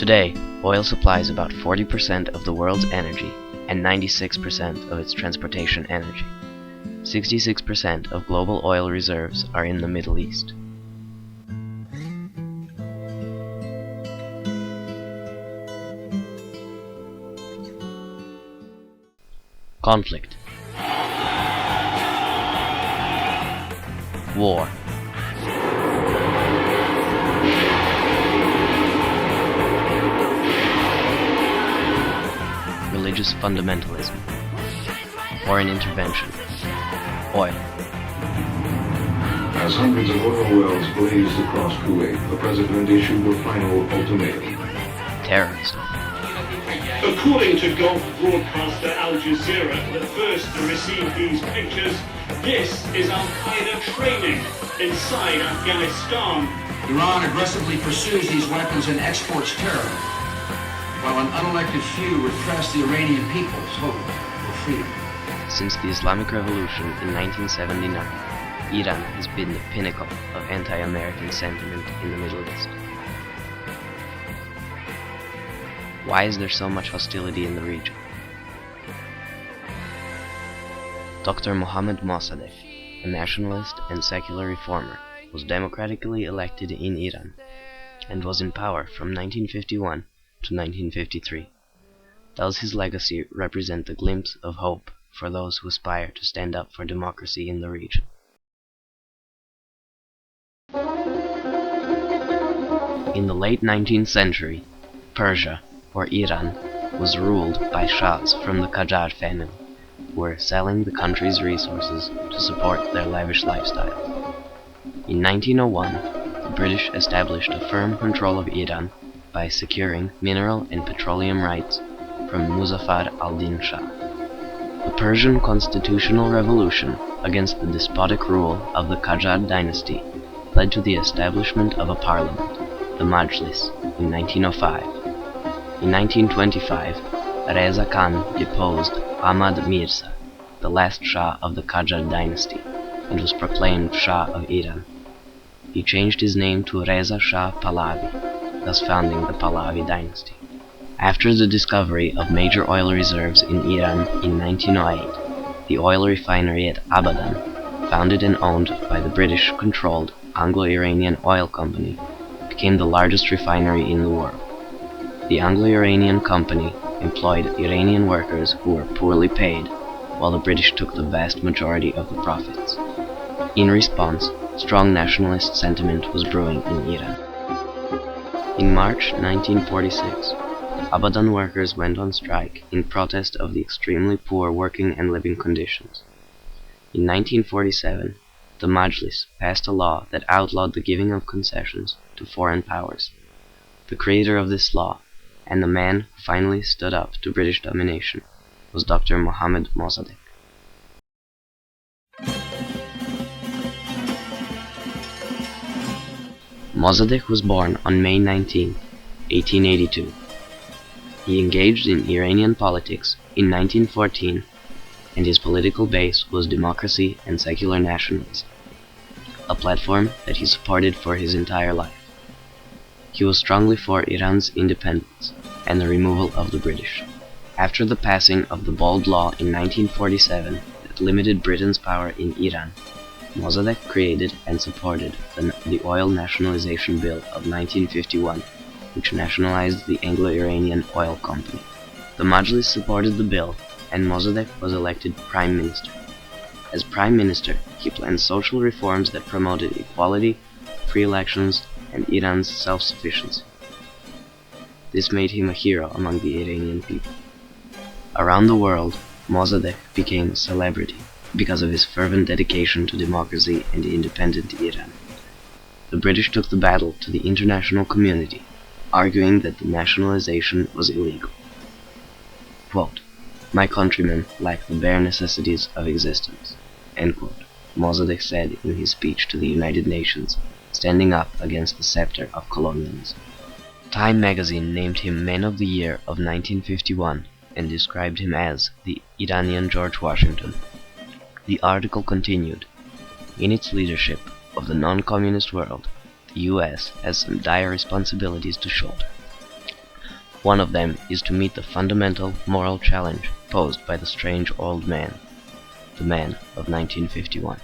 Today, oil supplies about 40% of the world's energy and 96% of its transportation energy. 66% of global oil reserves are in the Middle East. Conflict. War. Religious fundamentalism. Foreign intervention. Oil. As hundreds of oil wells blazed across Kuwait, the president issued a final ultimatum. Terrorism. According to Gulf broadcaster Al Jazeera, the first to receive these pictures, this is Al-Qaeda training inside Afghanistan. Iran aggressively pursues these weapons and exports terror, while an unelected few repress the Iranian people's hope for freedom. Since the Islamic Revolution in 1979, Iran has been the pinnacle of anti-American sentiment in the Middle East. Why is there so much hostility in the region? Dr. Mohammad Mossadegh, a nationalist and secular reformer, was democratically elected in Iran and was in power from 1951 to 1953. Does his legacy represent a glimpse of hope for those who aspire to stand up for democracy in the region? In the late 19th century, Persia, or Iran, was ruled by Shahs from the Qajar family, who were selling the country's resources to support their lavish lifestyle. In 1901, the British established a firm control of Iran by securing mineral and petroleum rights from Muzaffar al-Din Shah. The Persian constitutional revolution against the despotic rule of the Qajar dynasty led to the establishment of a parliament, the Majlis, in 1905. In 1925, Reza Khan deposed Ahmad Mirza, the last Shah of the Qajar dynasty, and was proclaimed Shah of Iran. He changed his name to Reza Shah Pahlavi, thus founding the Pahlavi dynasty. After the discovery of major oil reserves in Iran in 1908, the oil refinery at Abadan, founded and owned by the British-controlled Anglo-Iranian Oil Company, became the largest refinery in the world. The Anglo-Iranian Company employed Iranian workers who were poorly paid, while the British took the vast majority of the profits. In response, strong nationalist sentiment was brewing in Iran. In March 1946, Abadan workers went on strike in protest of the extremely poor working and living conditions. In 1947, the Majlis passed a law that outlawed the giving of concessions to foreign powers. The creator of this law, and the man who finally stood up to British domination, was Dr. Mohammad Mossadegh. Mossadegh was born on May 19, 1882. He engaged in Iranian politics in 1914, and his political base was democracy and secular nationalism, a platform that he supported for his entire life. He was strongly for Iran's independence and the removal of the British. After the passing of the Bold Law in 1947 that limited Britain's power in Iran, Mossadegh created and supported the Oil Nationalization Bill of 1951, which nationalized the Anglo-Iranian Oil Company. The Majlis supported the bill, and Mossadegh was elected Prime Minister. As Prime Minister, he planned social reforms that promoted equality, free elections, and Iran's self-sufficiency. This made him a hero among the Iranian people. Around the world, Mossadegh became a celebrity because of his fervent dedication to democracy and independent Iran. The British took the battle to the international community, arguing that the nationalization was illegal. Quote, "My countrymen lack the bare necessities of existence," end quote, Mossadegh said in his speech to the United Nations, standing up against the scepter of colonialism. Time magazine named him Man of the Year of 1951 and described him as the Iranian George Washington. The article continued, "In its leadership of the non-communist world, the U.S. has some dire responsibilities to shoulder. One of them is to meet the fundamental moral challenge posed by the strange old man, the man of 1951.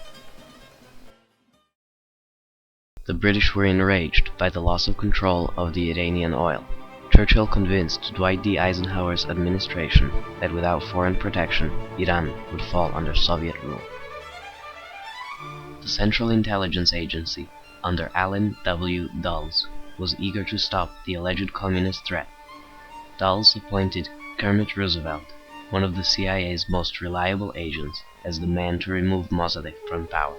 The British were enraged by the loss of control of the Iranian oil. Churchill convinced Dwight D. Eisenhower's administration that without foreign protection, Iran would fall under Soviet rule. The Central Intelligence Agency, under Allen W. Dulles, was eager to stop the alleged communist threat. Dulles appointed Kermit Roosevelt, one of the CIA's most reliable agents, as the man to remove Mossadegh from power.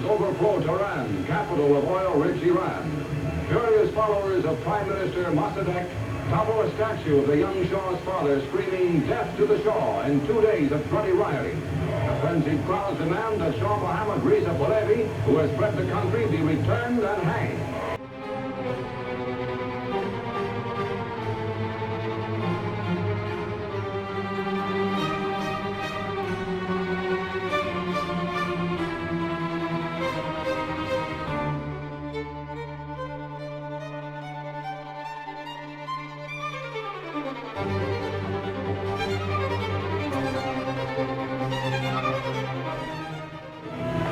Overflow Tehran, capital of oil-rich Iran. Furious followers of Prime Minister Mossadegh topple a statue of the young Shah's father screaming "Death to the Shah" in 2 days of bloody rioting. The frenzied crowds demand that Shah Mohammad Reza Pahlavi, who has fled the country, be returned and hanged.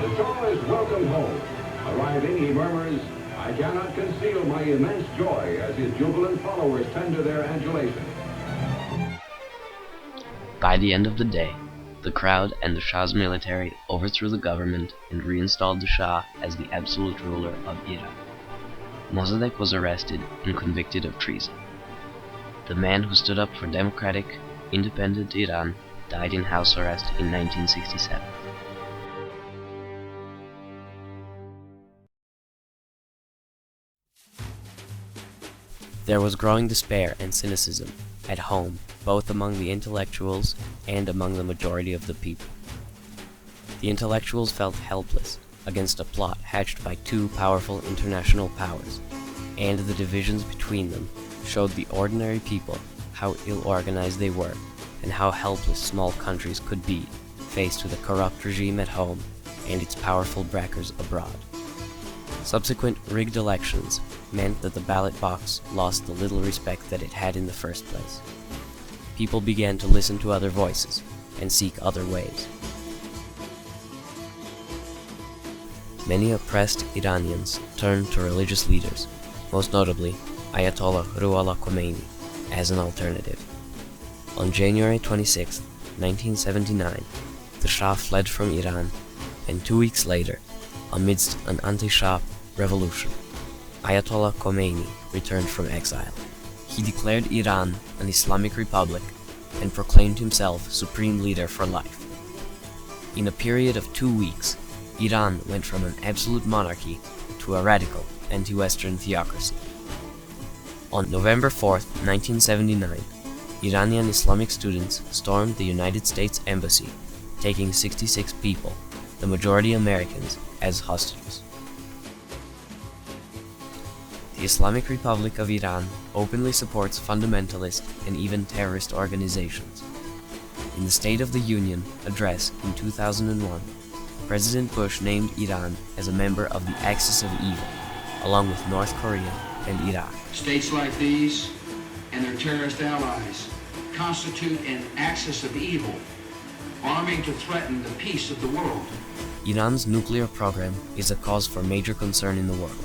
The Shah is welcomed home. Arriving, he murmurs, "I cannot conceal my immense joy," as his jubilant followers tender their adulation. By the end of the day, the crowd and the Shah's military overthrew the government and reinstalled the Shah as the absolute ruler of Iran. Mossadegh was arrested and convicted of treason. The man who stood up for democratic, independent Iran died in house arrest in 1967. There was growing despair and cynicism at home, both among the intellectuals and among the majority of the people. The intellectuals felt helpless against a plot hatched by two powerful international powers, and the divisions between them showed the ordinary people how ill-organized they were and how helpless small countries could be faced with a corrupt regime at home and its powerful backers abroad. Subsequent rigged elections meant that the ballot box lost the little respect that it had in the first place. People began to listen to other voices and seek other ways. Many oppressed Iranians turned to religious leaders, most notably Ayatollah Ruhollah Khomeini, as an alternative. On January 26, 1979, the Shah fled from Iran, and 2 weeks later, amidst an anti-Shah revolution, Ayatollah Khomeini returned from exile. He declared Iran an Islamic Republic and proclaimed himself supreme leader for life. In a period of 2 weeks, Iran went from an absolute monarchy to a radical anti-Western theocracy. On November 4, 1979, Iranian Islamic students stormed the United States Embassy, taking 66 people, the majority Americans, as hostages. The Islamic Republic of Iran openly supports fundamentalist and even terrorist organizations. In the State of the Union address in 2001, President Bush named Iran as a member of the Axis of Evil, along with North Korea and Iraq. States like these and their terrorist allies constitute an axis of evil, arming to threaten the peace of the world. Iran's nuclear program is a cause for major concern in the world.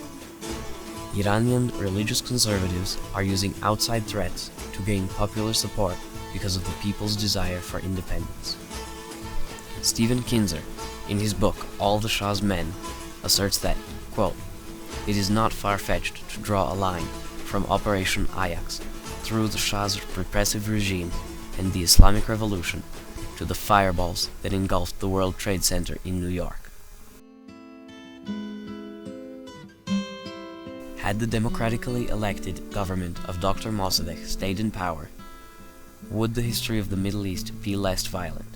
Iranian religious conservatives are using outside threats to gain popular support because of the people's desire for independence. Stephen Kinzer, in his book All the Shah's Men, asserts that, quote, "It is not far-fetched to draw a line from Operation Ajax through the Shah's repressive regime and the Islamic Revolution to the fireballs that engulfed the World Trade Center in New York." Had the democratically elected government of Dr. Mossadegh stayed in power, would the history of the Middle East be less violent?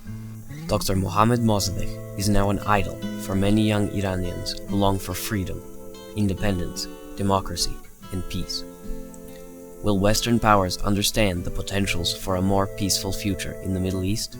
Dr. Mohammad Mossadegh is now an idol for many young Iranians who long for freedom, independence, democracy, and peace. Will Western powers understand the potentials for a more peaceful future in the Middle East?